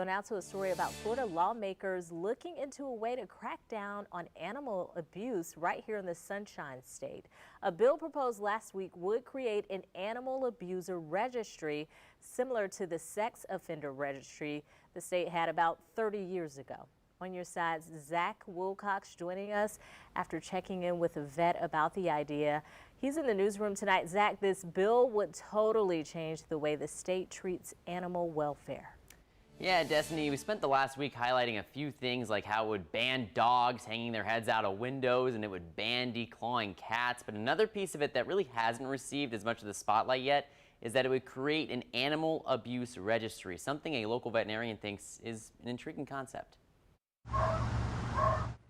Now to a story about Florida lawmakers looking into a way to crack down on animal abuse right here in the Sunshine State. A bill proposed last week would create an animal abuser registry similar to the sex offender registry the state had about 30 years ago. On your sides, Zach Wilcox joining us after checking in with a vet about the idea. He's in the newsroom tonight. Zach, this bill would totally change the way the state treats animal welfare. Yeah, Destiny, we spent the last week highlighting a few things like how it would ban dogs hanging their heads out of windows and it would ban declawing cats. But another piece of it that really hasn't received as much of the spotlight yet is that it would create an animal abuse registry, something a local veterinarian thinks is an intriguing concept.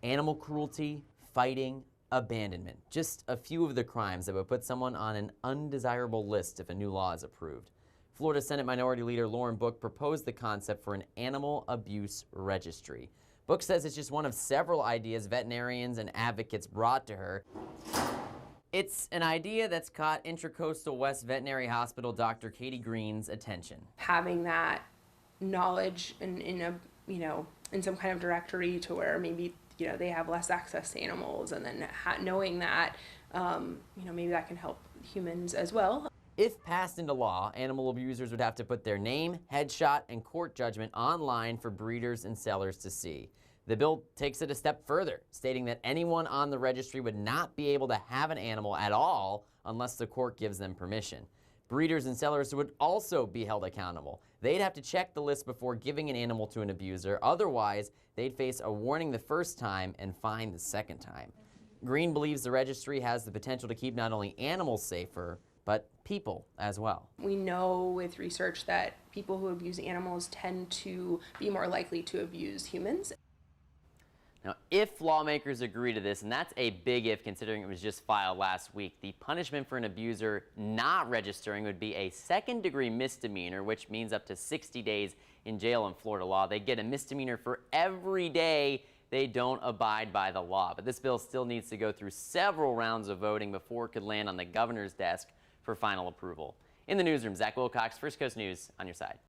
Animal cruelty, fighting, abandonment. Just a few of the crimes that would put someone on an undesirable list if a new law is approved. Florida Senate Minority Leader Lauren Book proposed the concept for an animal abuse registry. Book says it's just one of several ideas veterinarians and advocates brought to her. It's an idea that's caught Intracoastal West Veterinary Hospital Dr. Katie Green's attention. Having that knowledge in some kind of directory to where maybe they have less access to animals, and then knowing that maybe that can help humans as well. If passed into law, animal abusers would have to put their name, headshot, and court judgment online for breeders and sellers to see. The bill takes it a step further, stating that anyone on the registry would not be able to have an animal at all unless the court gives them permission. Breeders and sellers would also be held accountable. They'd have to check the list before giving an animal to an abuser. Otherwise, they'd face a warning the first time and fine the second time. Green believes the registry has the potential to keep not only animals safer, but people as well. We know with research that people who abuse animals tend to be more likely to abuse humans. Now, if lawmakers agree to this, and that's a big if considering it was just filed last week, the punishment for an abuser not registering would be a second-degree misdemeanor, which means up to 60 days in jail in Florida law. They get a misdemeanor for every day they don't abide by the law. But this bill still needs to go through several rounds of voting before it could land on the governor's desk for final approval. In the newsroom, Zach Wilcox, First Coast News, on your side.